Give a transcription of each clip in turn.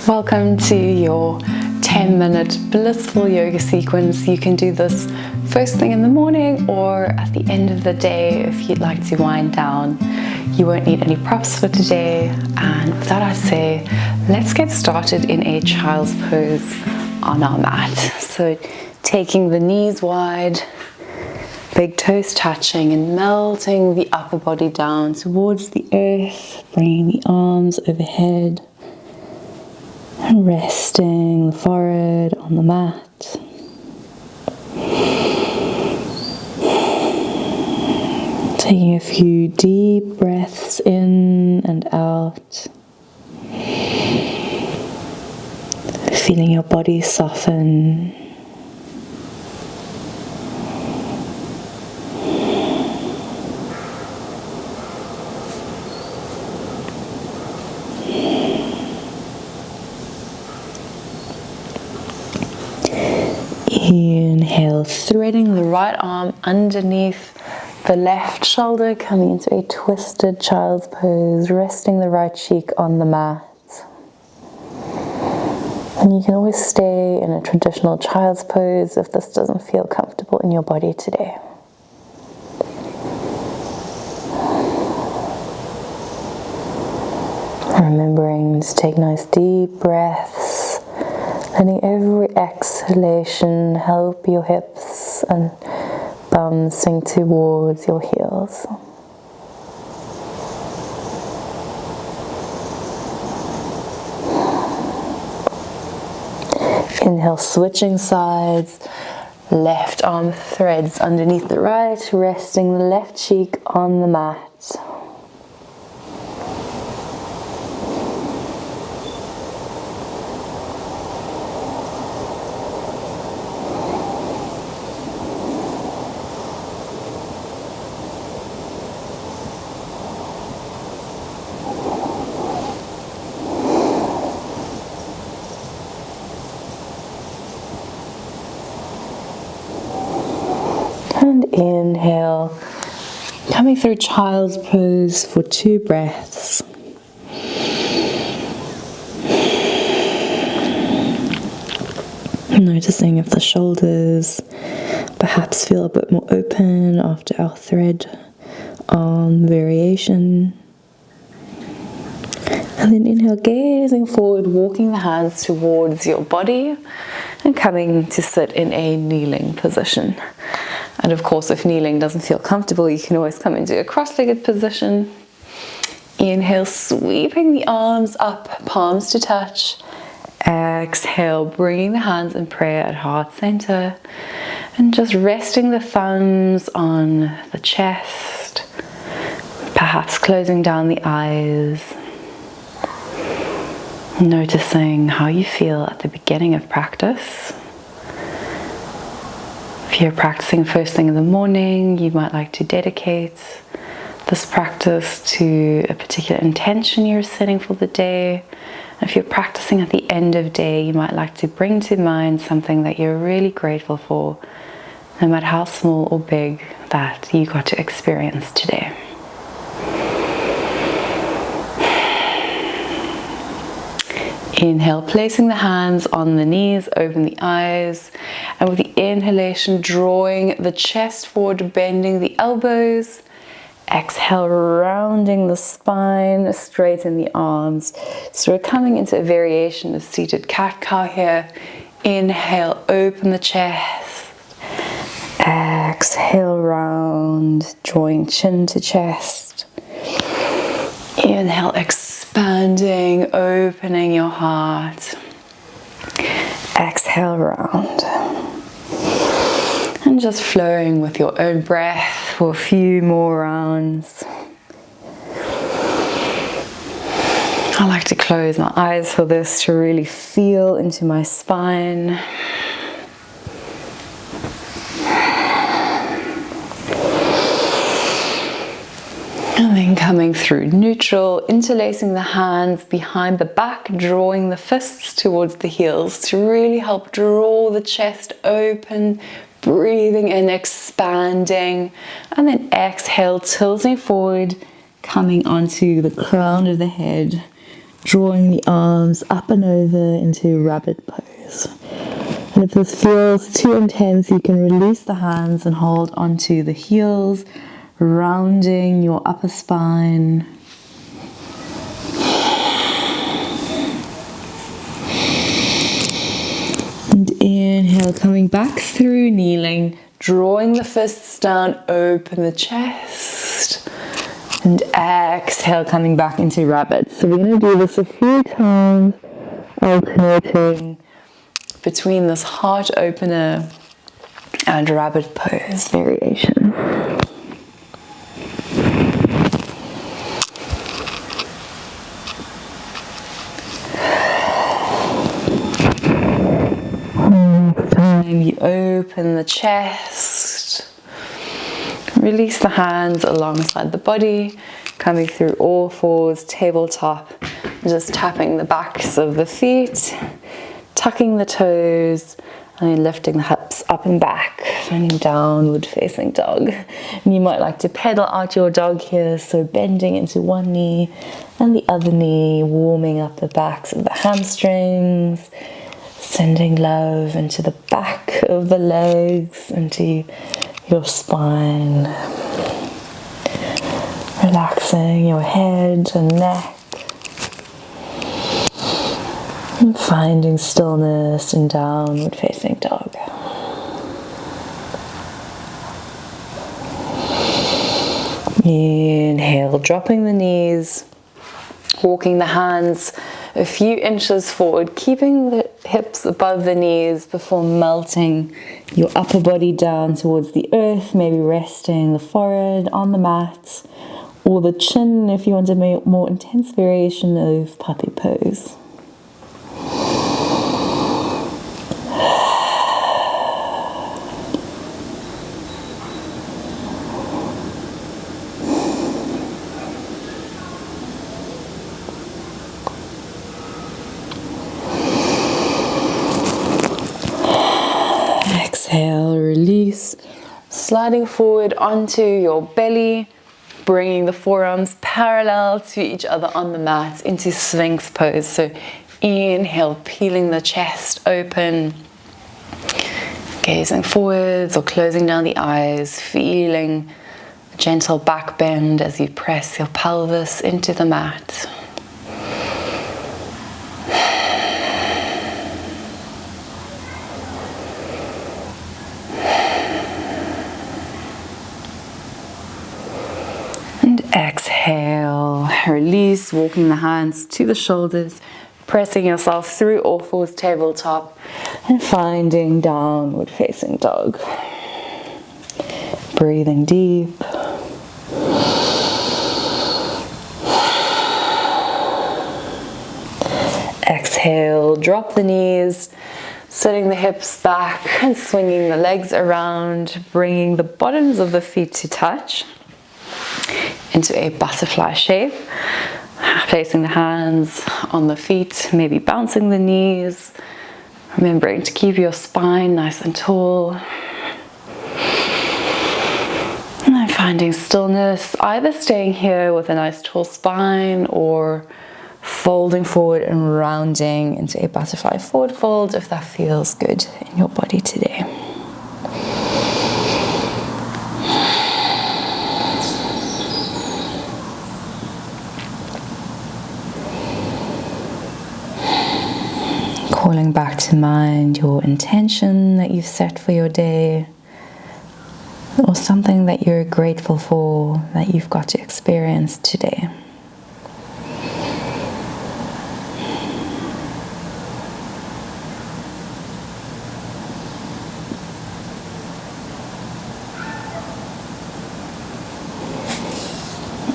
Welcome to your 10-minute blissful yoga sequence. You can do this first thing in the morning or at the end of the day if you'd like to wind down. You won't need any props for today, and with that I say let's get started in a child's pose on our mat. So taking the knees wide, big toes touching and melting the upper body down towards the earth, bringing the arms overhead and resting the forehead on the mat. Taking a few deep breaths in and out. Feeling your body soften. Inhale, threading the right arm underneath the left shoulder, coming into a twisted child's pose, resting the right cheek on the mat. And you can always stay in a traditional child's pose if this doesn't feel comfortable in your body today. Remembering to take nice deep breaths. Letting every exhalation help your hips and bum sink towards your heels. Inhale, switching sides. Left arm threads underneath the right, resting the left cheek on the mat. And inhale, coming through child's pose for 2 breaths. Noticing if the shoulders perhaps feel a bit more open after our thread arm variation. And then inhale, gazing forward, walking the hands towards your body and coming to sit in a kneeling position. And of course, if kneeling doesn't feel comfortable, you can always come into a cross-legged position. Inhale, sweeping the arms up, palms to touch. Exhale, bringing the hands in prayer at heart center. And just resting the thumbs on the chest. Perhaps closing down the eyes. Noticing how you feel at the beginning of practice. If you're practicing first thing in the morning, you might like to dedicate this practice to a particular intention you're setting for the day. And if you're practicing at the end of day, you might like to bring to mind something that you're really grateful for, no matter how small or big that you got to experience today. Inhale, placing the hands on the knees, open the eyes, and with the inhalation, drawing the chest forward, bending the elbows. Exhale, rounding the spine, straighten the arms. So we're coming into a variation of seated cat-cow here. Inhale, open the chest. Exhale, round, drawing chin to chest. Inhale, expanding, opening your heart. Exhale, round. And just flowing with your own breath for a few more rounds. I like to close my eyes for this to really feel into my spine. And then coming through neutral, interlacing the hands behind the back, drawing the fists towards the heels to really help draw the chest open, breathing in, expanding, and then exhale, tilting forward, coming onto the crown of the head, drawing the arms up and over into rabbit pose. And if this feels too intense, you can release the hands and hold onto the heels, rounding your upper spine. And inhale, coming back through kneeling, drawing the fists down, open the chest. And exhale, coming back into rabbit. So we're going to do this a few times, alternating between this heart opener and rabbit pose variation. Next time you open the chest, release the hands alongside the body, coming through all fours, tabletop, just tapping the backs of the feet, tucking the toes, and then lifting the hips up and back, finding downward facing dog. And you might like to pedal out your dog here, so bending into one knee and the other knee, warming up the backs of the hamstrings, sending love into the back of the legs, into your spine, relaxing your head and neck, and finding stillness in downward facing dog. Inhale, dropping the knees, walking the hands a few inches forward, keeping the hips above the knees before melting your upper body down towards the earth, maybe resting the forehead on the mat or the chin if you want a more intense variation of puppy pose. Exhale, release, sliding forward onto your belly, bringing the forearms parallel to each other on the mat into Sphinx pose. So inhale, peeling the chest open, gazing forwards or closing down the eyes, feeling a gentle back bend as you press your pelvis into the mat. Exhale, release, walking the hands to the shoulders, pressing yourself through all fours, tabletop, and finding downward facing dog. Breathing deep. Exhale, drop the knees, sitting the hips back and swinging the legs around, bringing the bottoms of the feet to touch into a butterfly shape, placing the hands on the feet, maybe bouncing the knees, remembering to keep your spine nice and tall, and then finding stillness, either staying here with a nice tall spine or folding forward and rounding into a butterfly forward fold if that feels good in your body today. Calling back to mind your intention that you've set for your day, or something that you're grateful for that you've got to experience today.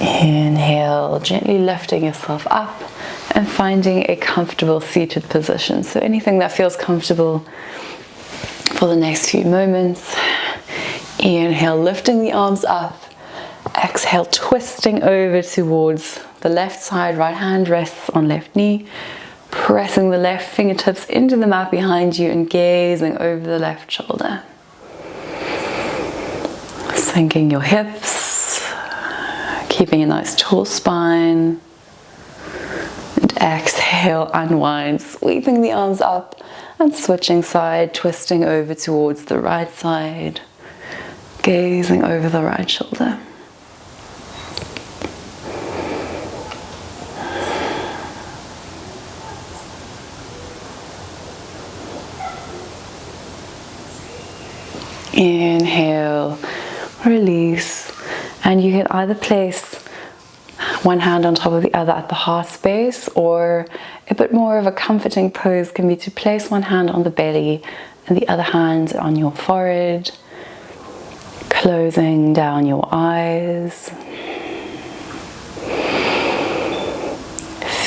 Inhale, gently lifting yourself up and finding a comfortable seated position. So anything that feels comfortable for the next few moments. Inhale, lifting the arms up. Exhale, twisting over towards the left side. Right hand rests on left knee. Pressing the left fingertips into the mat behind you and gazing over the left shoulder. Sinking your hips. Keeping a nice tall spine. And exhale, unwind, sweeping the arms up and switching side, twisting over towards the right side, gazing over the right shoulder. Inhale, release, and you can either place one hand on top of the other at the heart space, or a bit more of a comforting pose can be to place one hand on the belly and the other hand on your forehead, closing down your eyes,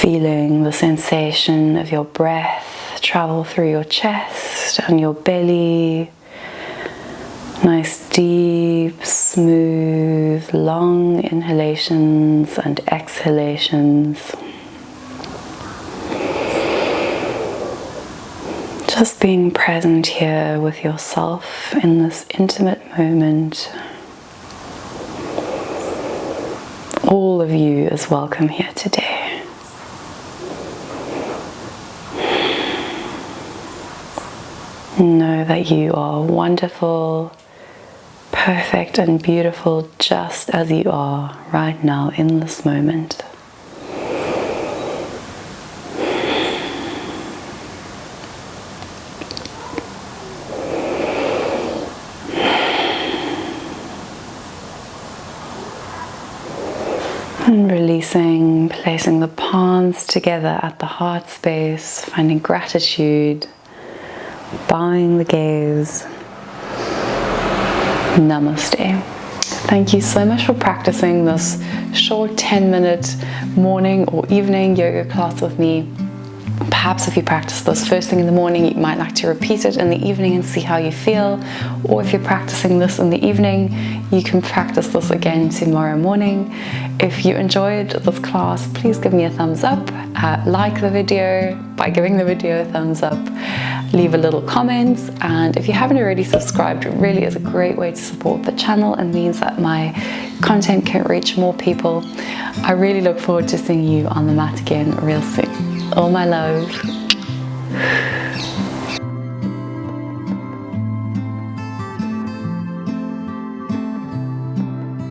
feeling the sensation of your breath travel through your chest and your belly. Nice, deep, smooth, long inhalations and exhalations. Just being present here with yourself in this intimate moment. All of you is welcome here today. Know that you are wonderful, perfect and beautiful just as you are right now in this moment. And releasing, placing the palms together at the heart space, finding gratitude, bowing the gaze. Namaste. Thank you so much for practicing this short 10-minute morning or evening yoga class with me. Perhaps if you practice this first thing in the morning, you might like to repeat it in the evening and see how you feel. Or if you're practicing this in the evening, you can practice this again tomorrow morning. If you enjoyed this class, please give me a thumbs up. Like the video by giving the video a thumbs up. Leave a little comment, and if you haven't already subscribed, it really is a great way to support the channel and means that my content can reach more people. I really look forward to seeing you on the mat again real soon. All my love.